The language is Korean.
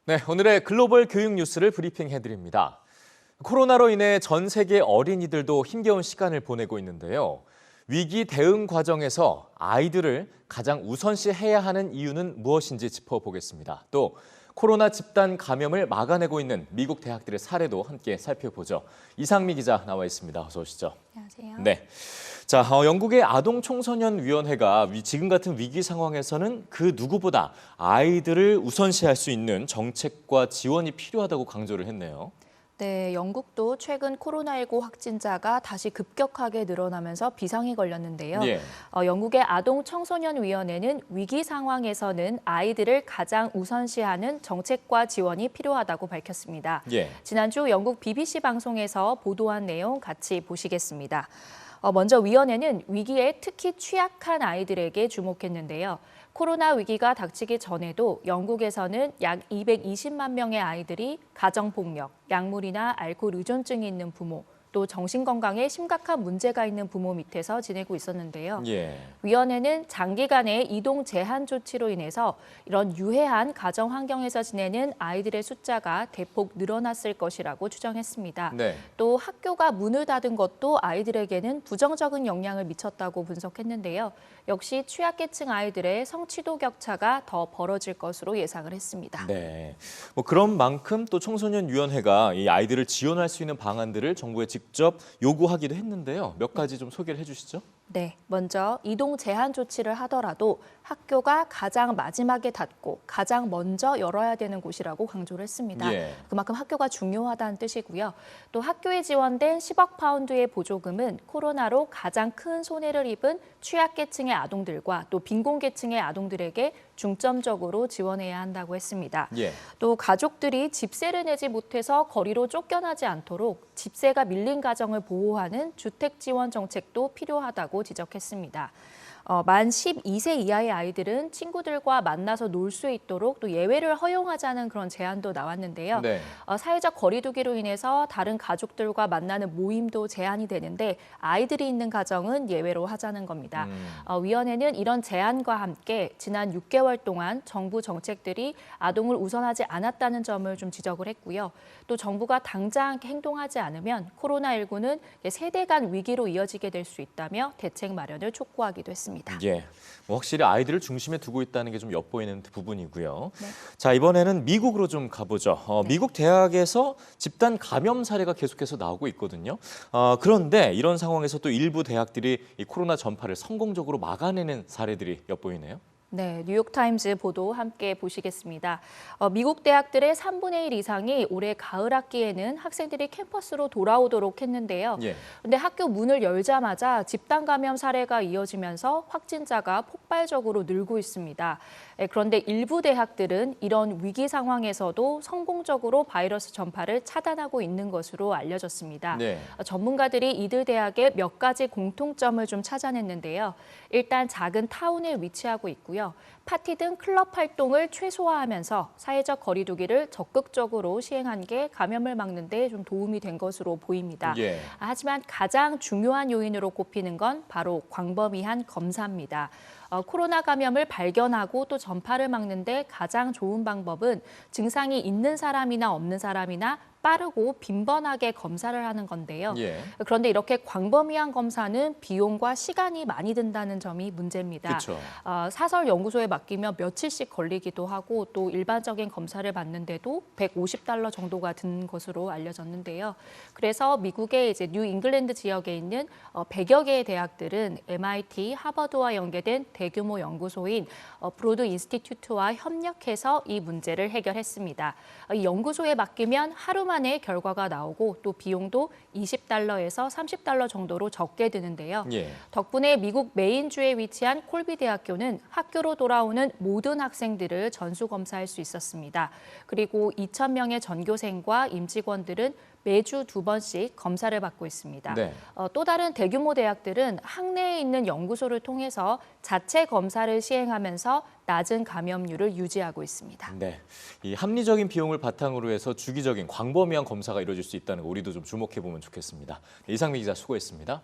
네, 오늘의 글로벌 교육 뉴스를 브리핑해드립니다. 코로나로 인해 전 세계 어린이들도 힘겨운 시간을 보내고 있는데요. 위기 대응 과정에서 아이들을 가장 우선시해야 하는 이유는 무엇인지 짚어보겠습니다. 또 코로나 집단 감염을 막아내고 있는 미국 대학들의 사례도 함께 살펴보죠. 이상미 기자 나와 있습니다. 어서 오시죠. 안녕하세요. 네. 자, 영국의 아동청소년위원회가 지금 같은 위기 상황에서는 그 누구보다 아이들을 우선시할 수 있는 정책과 지원이 필요하다고 강조를 했네요. 네, 영국도 최근 코로나19 확진자가 다시 급격하게 늘어나면서 비상이 걸렸는데요. 예. 영국의 아동청소년위원회는 위기 상황에서는 아이들을 가장 우선시하는 정책과 지원이 필요하다고 밝혔습니다. 예. 지난주 영국 BBC 방송에서 보도한 내용 같이 보시겠습니다. 먼저 위원회는 위기에 특히 취약한 아이들에게 주목했는데요. 코로나 위기가 닥치기 전에도 영국에서는 약 220만 명의 아이들이 가정폭력, 약물이나 알코올 의존증이 있는 부모, 또 정신건강에 심각한 문제가 있는 부모 밑에서 지내고 있었는데요. 예. 위원회는 장기간의 이동 제한 조치로 인해서 이런 유해한 가정 환경에서 지내는 아이들의 숫자가 대폭 늘어났을 것이라고 추정했습니다. 네. 또 학교가 문을 닫은 것도 아이들에게는 부정적인 영향을 미쳤다고 분석했는데요. 역시 취약계층 아이들의 성취도 격차가 더 벌어질 것으로 예상을 했습니다. 네. 그런 만큼 또 청소년위원회가 이 아이들을 지원할 수 있는 방안들을 정부에 직접 요구하기도 했는데요. 몇 가지 좀 소개를 해주시죠. 네, 먼저 이동 제한 조치를 하더라도 학교가 가장 마지막에 닫고 가장 먼저 열어야 되는 곳이라고 강조를 했습니다. 예. 그만큼 학교가 중요하다는 뜻이고요. 또 학교에 지원된 10억 파운드의 보조금은 코로나로 가장 큰 손해를 입은 취약계층의 아동들과 또 빈곤계층의 아동들에게 중점적으로 지원해야 한다고 했습니다. 예. 또 가족들이 집세를 내지 못해서 거리로 쫓겨나지 않도록 집세가 밀린 가정을 보호하는 주택 지원 정책도 필요하다고 지적했습니다. 만 12세 이하의 아이들은 친구들과 만나서 놀 수 있도록 또 예외를 허용하자는 그런 제안도 나왔는데요. 네. 사회적 거리두기로 인해서 다른 가족들과 만나는 모임도 제한이 되는데 아이들이 있는 가정은 예외로 하자는 겁니다. 위원회는 이런 제안과 함께 지난 6개월 동안 정부 정책들이 아동을 우선하지 않았다는 점을 좀 지적을 했고요. 또 정부가 당장 행동하지 않으면 코로나19는 세대 간 위기로 이어지게 될 수 있다며 대책 마련을 촉구하기도 했습니다. 예, 확실히 아이들을 중심에 두고 있다는 게 좀 엿보이는 부분이고요. 네. 자, 이번에는 미국으로 좀 가보죠. 미국 대학에서 집단 감염 사례가 계속해서 나오고 있거든요. 그런데 이런 상황에서 또 일부 대학들이 이 코로나 전파를 성공적으로 막아내는 사례들이 엿보이네요. 네, 뉴욕타임즈 보도 함께 보시겠습니다. 미국 대학들의 3분의 1 이상이 올해 가을 학기에는 학생들이 캠퍼스로 돌아오도록 했는데요. 예. 근데 학교 문을 열자마자 집단 감염 사례가 이어지면서 확진자가 폭발적으로 늘고 있습니다. 그런데 일부 대학들은 이런 위기 상황에서도 성공적으로 바이러스 전파를 차단하고 있는 것으로 알려졌습니다. 네. 전문가들이 이들 대학의 몇 가지 공통점을 좀 찾아냈는데요. 일단 작은 타운에 위치하고 있고요. 파티 등 클럽 활동을 최소화하면서 사회적 거리두기를 적극적으로 시행한 게 감염을 막는 데 좀 도움이 된 것으로 보입니다. 예. 하지만 가장 중요한 요인으로 꼽히는 건 바로 광범위한 검사입니다. 코로나 감염을 발견하고 또 전파를 막는 데 가장 좋은 방법은 증상이 있는 사람이나 없는 사람이나 빠르고 빈번하게 검사를 하는 건데요. 예. 그런데 이렇게 광범위한 검사는 비용과 시간이 많이 든다는 점이 문제입니다. 그렇죠. 사설 연구소에 맡기면 며칠씩 걸리기도 하고 또 일반적인 검사를 받는데도 $150 정도가 든 것으로 알려졌는데요. 그래서 미국의 이제 뉴 잉글랜드 지역에 있는 100여 개의 대학들은 MIT, 하버드와 연계된 대규모 연구소인 브로드 인스티튜트와 협력해서 이 문제를 해결했습니다. 이 연구소에 맡기면 하루 만에 결과가 나오고 또 비용도 $20에서 $30 정도로 적게 드는데요. 예. 덕분에 미국 메인주에 위치한 콜비 대학교는 학교로 돌아오는 모든 학생들을 전수검사할 수 있었습니다. 그리고 2,000명의 전교생과 임직원들은 매주 2번씩 검사를 받고 있습니다. 네. 또 다른 대규모 대학들은 학내에 있는 연구소를 통해서 자체 검사를 시행하면서 낮은 감염률을 유지하고 있습니다. 네, 이 합리적인 비용을 바탕으로 해서 주기적인 광범위한 검사가 이루어질 수 있다는 거 우리도 좀 주목해 보면 좋겠습니다. 이상미 기자 수고했습니다.